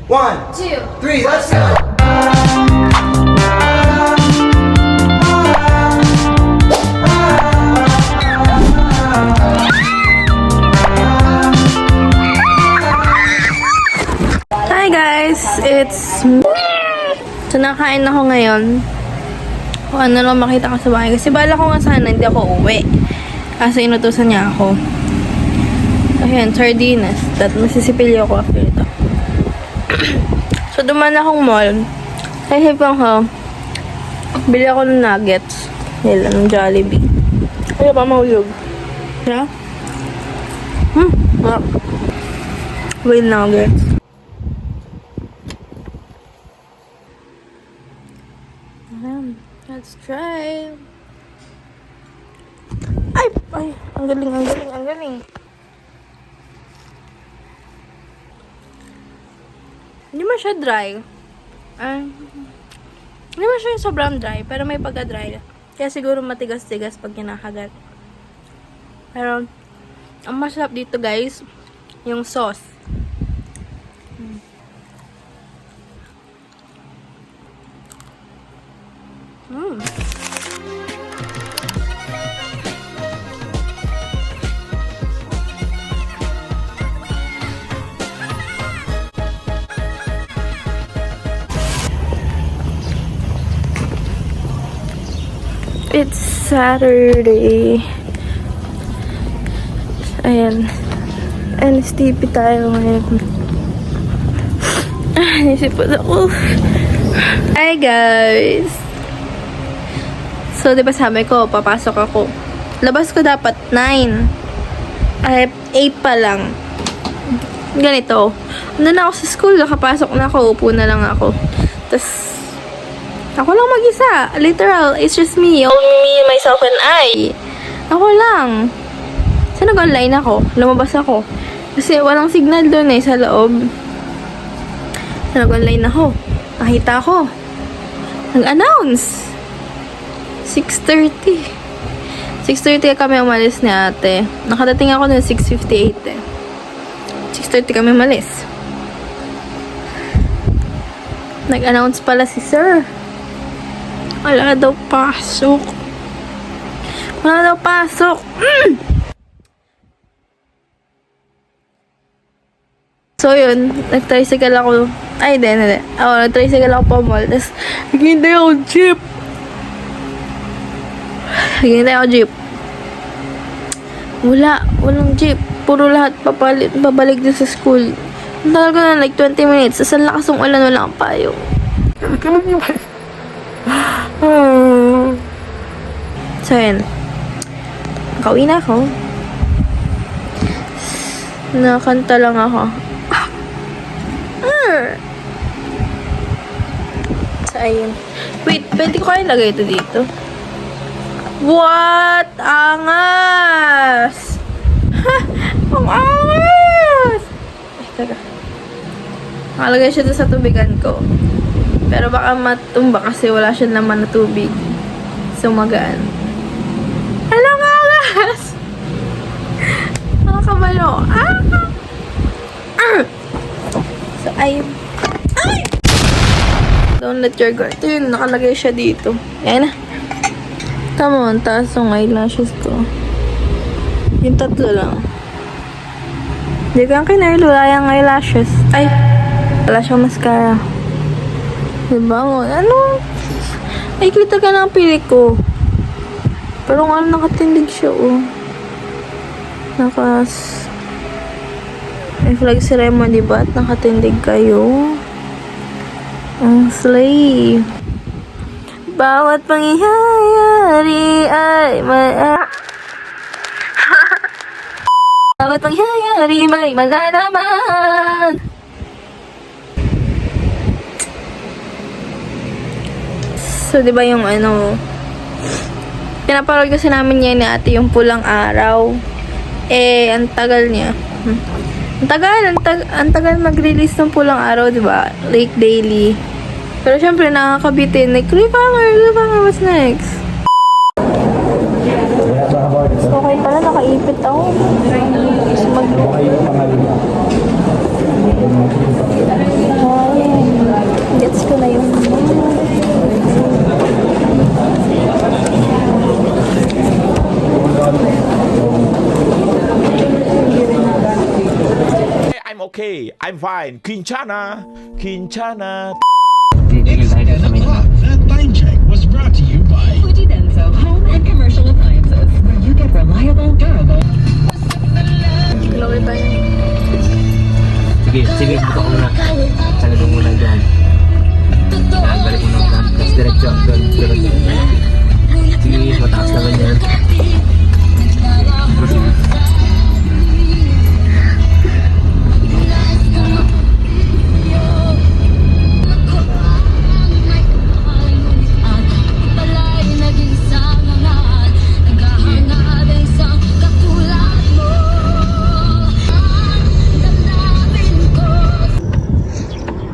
1, 2, 3, let's go! Hi guys! It's So nakain ako ngayon. Kung ano lang makita ko sa bahay. Kasi bala ko nga sana hindi ako uwi. Kasi inutusan niya ako. Ayan, sardinas. Masisipilyo ako after ito. So duman akong mall. Kaya hipang ko. Bili ako ng nuggets. Nila ng Jollibee. Kaya pa mahulog. Yeah? With nuggets. Let's try. Ay! Ay! Ang galing, ang galing, ang galing. Hindi man siya dry. Hindi man siya sobrang dry, pero may pagka-dry. Kaya siguro matigas-tigas pag kinakagat. Pero, ang masarap dito guys, yung sauce. It's Saturday. Ayan. NSTP tayo ngayon. Nisipot ako. Hi guys! So, diba sabi ko, papasok ako. Labas ko dapat 9. Ay, 8 pa lang. Ganito. Ano na ako sa school, nakapasok na ako, upo na lang ako. Tapos, ako lang mag-isa. Literal, it's just me. Only me, myself, and I. Ako lang. So, nag-online ako. Lumabas ako. Kasi walang signal doon sa loob. So, nag-online ako. Nakita ako. Nag-announce. 6:30. 6:30 kami umalis ni ate. Nakadating ako noon 6:58 eh. 6:30 kami umalis. Nag-announce pala si sir. Wala daw pasok. Wala daw pasok. So yun, nag-tricycle ako. Ay, hindi. Nag-tricycle ako pa mall. Tapos, naghihintay ako jeep. Walang jeep. Puro lahat babalik din sa school. Ang tagal ko na, like 20 minutes. Tapos ang lakas ng ulan, wala kang payong. So yun, nakauwi na ako. Nakanta lang ako. So ayun. Wait, pwede ko kaya lagay ito dito? What? Angas! Ha! Ang angas! Ay, teka. Nakalagay siya doon sa tubigan ko. Pero baka matumba kasi wala siya naman na tubig. So, magaan. Alam nga, guys! Nakakabalo. So, ayun. Ay! Don't let your guard. Ito yun, nakalagay siya dito. Ayan na. Come on, taas yung eyelashes ko. Yung 3 lang. Hindi ko ang kinarlo. Wala yung eyelashes. Ay! Wala siyang mascara. Diba? Ano? Ay, kita ka ng pili ko. Pero nga nakatindig siya, oh. May flag si Remo, diba? At nakatindig kayo. Ang slay. Bawat pangyayari ay may... Bawat pangyayari may malalaman. So, di ba yung pinapanood kasi namin niya ni ate yung Pulang Araw. Eh, ang tagal niya. Ang tagal mag-release ng Pulang Araw, di ba? Like, daily. Pero syempre, nakakabitin. Like, cliffhanger, what's next? So, okay pala, nakaipit ako. Kasi Gets ko na yung I'm okay. I'm fine. Quinchana. Quinchana. That time check was brought to you by Fuji Denso Home and Commercial Appliances, where you get reliable, durable. Chloe pa yun. Sige, buka ko muna. Sabi mo muna dyan. Yan, balik mo na. Tapos diretso. Doon, diretso. Sige, mataas naman yan.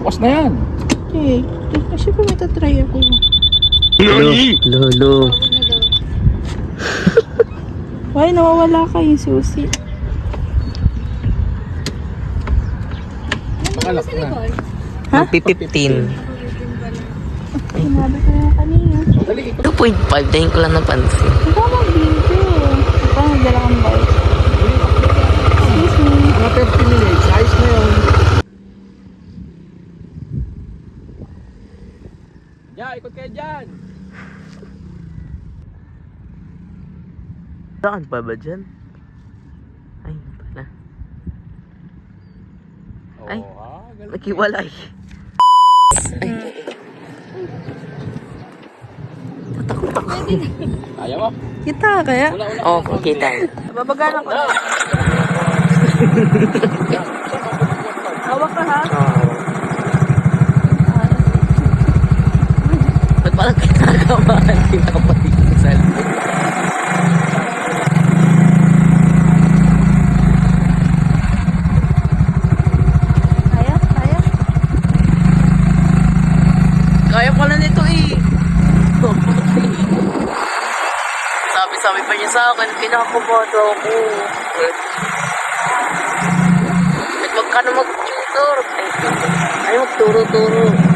Boss na yan. Okay. Kasi pa may tatry ako. Lolo. Why, nawawala ka yung susi. Pakalak na. Magpi-15. Sinabi ko na kanina. 2.5. Dahil ko lang napansin. Ikaw mag-video. Ikaw nagdala kang bike. Excuse me. Mga 30 minutes. Ayos na yun. Ya, ikot kayo dyan. Saan pa ba dyan? Ay, pala. Ay, nakiwalay. Tatakot ako. Ayaw mo? Kita kaya? Oo, kita. Babagalan ko na. Hawak ka ha? Ba't parang kinakabahan? Pinakapatid yung cellphone. Kaya? Kaya? Kaya pala nito eh. Sabi-sabi pa niya sa akin, kinakabahan ako. Wag ka na mag-tutor. Ay, magturo-turo.